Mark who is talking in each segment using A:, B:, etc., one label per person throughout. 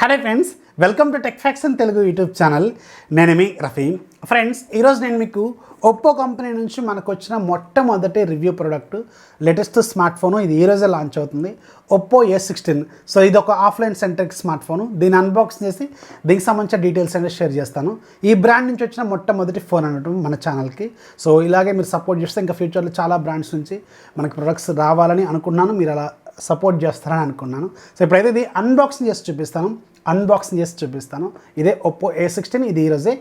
A: Hello friends, welcome to tech facts in Telugu YouTube channel. నేను మీ Rafi. Friends, ఈరోజు నేను మీకు ఒప్పో కంపెనీ నుంచి మనకు వచ్చిన మొట్టమొదటి review product, latest smart phone. ఇది ఈరోజే లాంచ్ అవుతుంది, ఒప్పో A16. సో ఇది ఒక ఆఫ్లైన్ సెంట్రిక్ స్మార్ట్ ఫోను. దీన్ని అన్బాక్స్ చేసి దీనికి సంబంధించిన డీటెయిల్స్ అనేది షేర్ చేస్తాను. ఈ బ్రాండ్ నుంచి వచ్చిన మొట్టమొదటి ఫోన్ అన్నట్టు మన ఛానల్కి. సో ఇలాగే మీరు సపోర్ట్ చేస్తే ఇంకా ఫ్యూచర్లో చాలా బ్రాండ్స్ నుంచి మనకి ప్రొడక్ట్స్ రావాలని అనుకున్నాను. మీరు అలా సపోర్ట్ చేస్తారని అనుకున్నాను. సో ఇప్పుడైతే ఇది అన్బాక్సింగ్ చేసి చూపిస్తాను. ఇదే ఒప్పో A16. ఇది ఈరోజే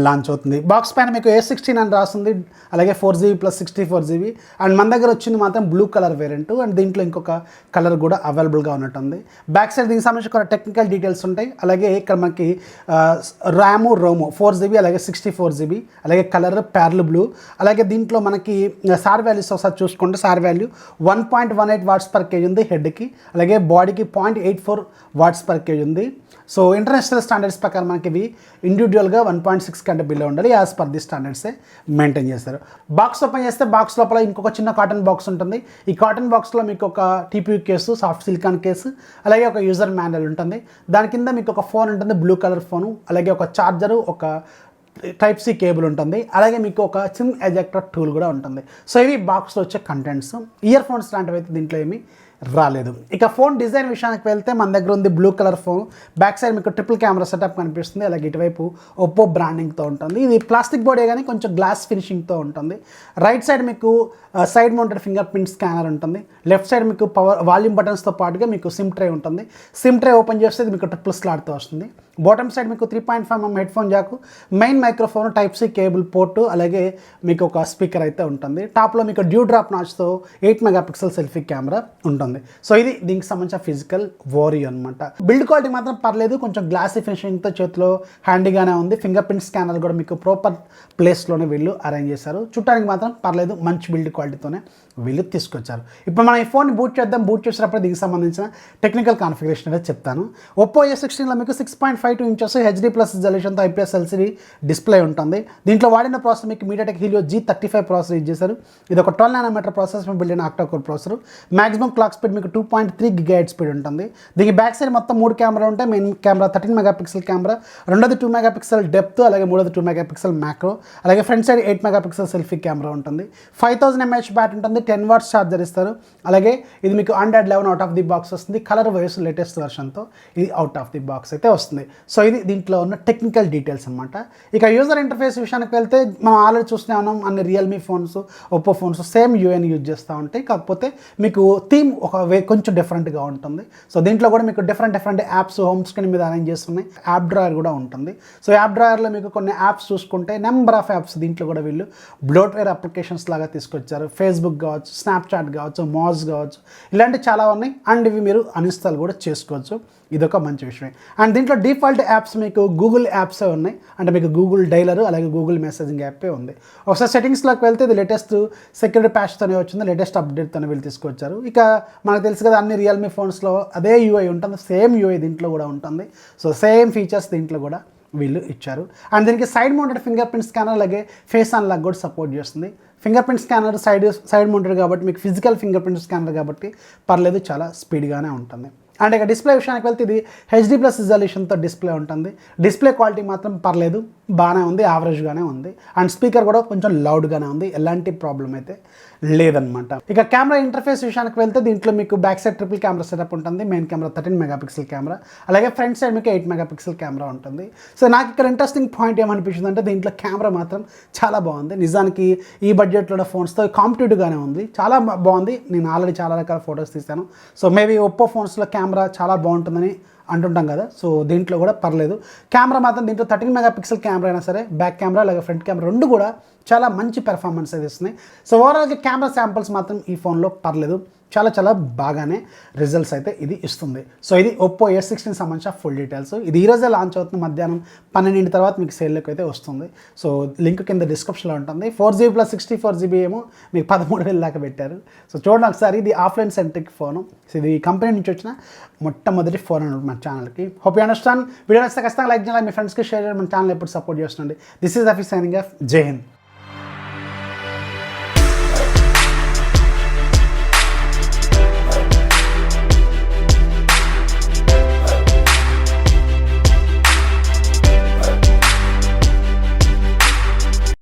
A: లాంచ్ అవుతుంది. బాక్స్ పైన మీకు A16 అని రాస్తుంది, అలాగే 4GB + 64GB. అండ్ మన దగ్గర వచ్చింది మాత్రం బ్లూ కలర్ వేరియంట్. అండ్ దీంట్లో ఇంకొక కలర్ కూడా అవైలబుల్గా ఉన్నట్టుంది. బ్యాక్ సైడ్ దీనికి సంబంధించి కొన్ని టెక్నికల్ డీటెయిల్స్ ఉంటాయి. అలాగే ఇక్కడ మనకి ర్యాము రోము 4GB, అలాగే 64GB, అలాగే కలర్ ప్యారల్ బ్లూ. అలాగే దీంట్లో మనకి సార్ వాల్యూస్ ఒకసారి చూసుకుంటే, సార్ వాల్యూ 1.18 వాట్స్/kg ఉంది హెడ్కి. అలాగే బాడీకి 0.84 వాట్స్/kg ఉంది. సో ఇంటర్నేషనల్ స్టాండర్డ్స్ ప్రకారం మనకి ఇవి ఇండివిజువల్గా 1.6 కంటే బిలో ఉండాలి. యాజ్ పర్ ది స్టాండర్డ్సే మెయింటైన్ చేస్తారు. బాక్స్ ఓపెన్ చేస్తే బాక్స్ లోపల ఇంకొక చిన్న కాటన్ బాక్స్ ఉంటుంది. ఈ కాటన్ బాక్స్లో మీకు ఒక TPU case, soft silicon case, అలాగే ఒక యూజర్ మాన్యువల్ ఉంటుంది. దాని కింద మీకు ఒక ఫోన్ ఉంటుంది, బ్లూ కలర్ ఫోను. అలాగే ఒక చార్జరు, ఒక Type-C కేబుల్ ఉంటుంది. అలాగే మీకు ఒక సిమ్ ఎజెక్టర్ టూల్ కూడా ఉంటుంది. సో ఇవి బాక్స్లో వచ్చే కంటెంట్స్. ఇయర్ ఫోన్స్ లాంటివి అయితే దీంట్లో ఏమీ రాలేదు. ఇక ఫోన్ డిజైన్ విషయానికి వెళ్తే మన దగ్గర ఉంది blue colour phone. Back side మీకు ట్రిపుల్ కెమెరా సెటప్ కనిపిస్తుంది. అలాగే ఇటువైపు ఒప్పో బ్రాండింగ్తో ఉంటుంది. ఇది ప్లాస్టిక్ బోర్డే కానీ కొంచెం గ్లాస్ ఫినిషింగ్తో ఉంటుంది. రైట్ సైడ్ మీకు side mounted finger print scanner ఉంటుంది. లెఫ్ట్ సైడ్ మీకు వాల్యూమ్ బటన్స్తో పాటుగా మీకు సిమ్ ట్రే ఉంటుంది. సిమ్ ట్రే ఓపెన్ చేస్తే ఇది మీకు ట్రిపుల్ స్లాట్తో వస్తుంది. బాటమ్ సైడ్ మీకు 3.5mm headphone jack, main microphone, Type-C cable port, అలాగే మీకు ఒక స్పీకర్ అయితే ఉంటుంది. టాప్లో మీకు డ్యూ డ్రాప్ నాచ్తో 8 మెగాపిక్సెల్ సెల్ఫీ కెమెరా ఉంటుంది. సో ఇది దీనికి సంబంధించిన ఫిజికల్ ఓరియో అనమాట. బిల్డ్ క్వాలిటీ మాత్రం పర్లేదు, కొంచెం గ్లాసీ ఫినిషింగ్తో చేతిలో హ్యాండీగానే ఉంది. ఫింగర్ ప్రింట్ స్కానర్ కూడా మీకు ప్రాపర్ ప్లేస్లోనే వీళ్ళు అరేంజ్ చేశారు. చూడటానికి మాత్రం పర్లేదు, మంచి బిల్డ్ క్వాలిటీతోనే వీళ్ళు తీసుకొచ్చారు. ఇప్పుడు మనం ఈ ఫోన్ బూట్ చేద్దాం. బూట్ చేసేటప్పుడు దీనికి సంబంధించిన టెక్నికల్ కాన్ఫిగరేషన్ అనేది చెప్తాను. ఒప్పో A16లో మీకు 6.52 inches HD+ రిజల్యూషన్తో IPS LCD display ఉంటుంది. దీంట్లో వాడిన ప్రాసెసర్ మీకు MediaTek Helio G35 processor use చేశారు. ఇది ఒక 12nm ప్రాసెసర్ బిల్డ్ అయిన octa-core processor. Maximum clock speed మీకు 2.3 GHz స్పీడ్ ఉంటుంది. దీనికి బ్యాక్ సైడ్ మొత్తం 3 కెమెరా ఉంటాయి. మెయిన్ కెమెరా 13 మెగాపిక్సెల్ కెమెరా, రెండోది 2 మెగాపిక్సెల్ డెప్త్, అలాగే మూడోది 2 మెగాపిక్సెల్ మ్యాక్రో. అలాగే front side 8 megapixel selfie camera ఉంటుంది. 5000 mAh బ్యాటరీ ఉంటుంది. 10 వాట్స్ ఛార్జర్ ఇస్తారు. అలాగే ఇది మీకు Android 11 out of the box వస్తుంది. కలర్ వైస్ లేటెస్ట్ వెర్షన్తో ఇది అవుట్ ఆఫ్ ది బాక్స్ అయితే వస్తుంది. సో ఇది దీంట్లో ఉన్న టెక్నికల్ డీటెయిల్స్ అనమాట. ఇక యూజర్ ఇంటర్ఫేస్ విషయానికి వెళ్తే మనం ఆల్రెడీ చూస్తూనే ఉన్నాం, అన్ని realme phones, Oppo phones same యూఐని యూజ్ చేస్తూ ఉంటాయి. కాకపోతే మీకు థీమ్ ఒక కొంచెం డిఫరెంట్గా ఉంటుంది. సో దీంట్లో కూడా మీకు డిఫరెంట్ యాప్స్ హోమ్ స్క్రీన్ మీద అరేంజ్ చేస్తున్నాయి. యాప్ డ్రాయర్ కూడా ఉంటుంది. సో యాప్ డ్రాయర్లో మీకు కొన్ని యాప్స్ చూసుకుంటే నెంబర్ ఆఫ్ యాప్స్ దీంట్లో కూడా వీళ్ళు బ్లోట్వేర్ అప్లికేషన్స్ లాగా తీసుకొచ్చారు. ఫేస్బుక్ కావచ్చు, స్నాప్చాట్ కావచ్చు, మాజ్ కావచ్చు, ఇలాంటివి చాలా ఉన్నాయి. అండ్ ఇవి మీరు అన్ఇన్స్టాల్ కూడా చేసుకోవచ్చు. ఇదొక మంచి విషయం. అండ్ దీంట్లో డిఫాల్ట్ యాప్స్ మీకు గూగుల్ యాప్సే ఉన్నాయి. అంటే మీకు గూగుల్ డైలరు, అలాగే గూగుల్ మెసేజింగ్ యాపే ఉంది. ఒకసారి సెట్టింగ్స్లోకి వెళ్తే ఇది లేటెస్ట్ సెక్యూరిటీ ప్యాచ్తోనే వచ్చింది, లేటెస్ట్ అప్డేట్తోనే వీళ్ళు తీసుకొచ్చారు. ఇక మనకు తెలుసు కదా, అన్ని రియల్మీ ఫోన్స్లో అదే యూఐ ఉంటుంది, సేమ్ యూఐ దీంట్లో కూడా ఉంటుంది. సో సేమ్ ఫీచర్స్ దీంట్లో కూడా వీళ్ళు ఇచ్చారు. అండ్ దీనికి side mounted finger print scanner, అలాగే ఫేస్ అన్లాక్ కూడా సపోర్ట్ చేస్తుంది. Finger print scanner side mounted కాబట్టి మీకు ఫిజికల్ ఫింగర్ ప్రింట్ స్కానర్ కాబట్టి పర్లేదు, చాలా స్పీడ్గానే ఉంటుంది. అండ్ ఇక డిస్ప్లే విషయానికి వెళ్తే ఇది HD+ రిజల్యూషన్తో డిస్ప్లే ఉంటుంది. డిస్ప్లే క్వాలిటీ మాత్రం పర్లేదు, బాగానే ఉంది, యావరేజ్గానే ఉంది. అండ్ స్పీకర్ కూడా కొంచెం లౌడ్గానే ఉంది, ఎలాంటి ప్రాబ్లం అయితే లేదనమాట. ఇక కెమెరా ఇంటర్ఫేస్ విషయానికి వెళ్తే దీంట్లో మీకు back side triple camera setup ఉంటుంది. మెయిన్ కెమెరా 13 మెగాపిక్సెల్ కెమెరా, అలాగే ఫ్రంట్ సైడ్ మీకు 8 మెగాపిక్సెల్ కెమెరా ఉంటుంది. సో నాకు ఇక్కడ ఇంట్రెస్టింగ్ పాయింట్ ఏమనిపించింది అంటే, దీంట్లో కెమెరా మాత్రం చాలా బాగుంది. నిజానికి ఈ బడ్జెట్లో ఫోన్స్తో కాంపిటేటివ్గానే ఉంది, చాలా బాగుంది. నేను ఆల్రెడీ చాలా రకాల ఫొటోస్ తీశాను. సో మేబీ ఒప్పో ఫోన్స్లో కెమెరా చాలా బాగుంటుందని అంటుంటాం కదా, సో దీంట్లో కూడా పర్లేదు. కెమెరా మాత్రం దీంట్లో 13 మెగాపిక్సెల్ కెమెరా అయినా సరే, బ్యాక్ కెమెరా అలాగే ఫ్రంట్ కెమెరా రెండు కూడా చాలా మంచి పెర్ఫార్మెన్స్ అయితే ఇస్తున్నాయి. సో ఓవరాల్గా కెమెరా శాంపిల్స్ మాత్రం ఈ ఫోన్లో పర్లేదు, చాలా బాగానే రిజల్ట్స్ అయితే ఇది ఇస్తుంది. సో ఇది ఒప్పో A16 సంబంధించిన ఫుల్ డీటెయిల్స్. ఇది ఈరోజే లాంచ్ అవుతుంది. మధ్యాహ్నం 12 తర్వాత మీకు సేల్లోకి అయితే వస్తుంది. సో లింక్ కింద డిస్క్రిప్షన్లో ఉంటుంది. 4GB + 64GB ఏమో మీకు 13,000 దాకా పెట్టారు. సో చూడండి ఒకసారి, ఇది ఆఫ్లైన్ సెంట్రిక్ ఫోను. సో ఇది కంపెనీ నుంచి వచ్చిన మొట్టమొదటి ఫోన్ అన్నమాట మన ఛానల్కి. Hope you understand. వీడియో నచ్చితే ఖచ్చితంగా లైక్ చేయాలి, మీ ఫ్రెండ్స్కి షేర్ చేయాలి. మన ఛానల్ ఎప్పుడు సపోర్ట్ చేస్తుండండి. This is Rafi signing off. జై హింద్.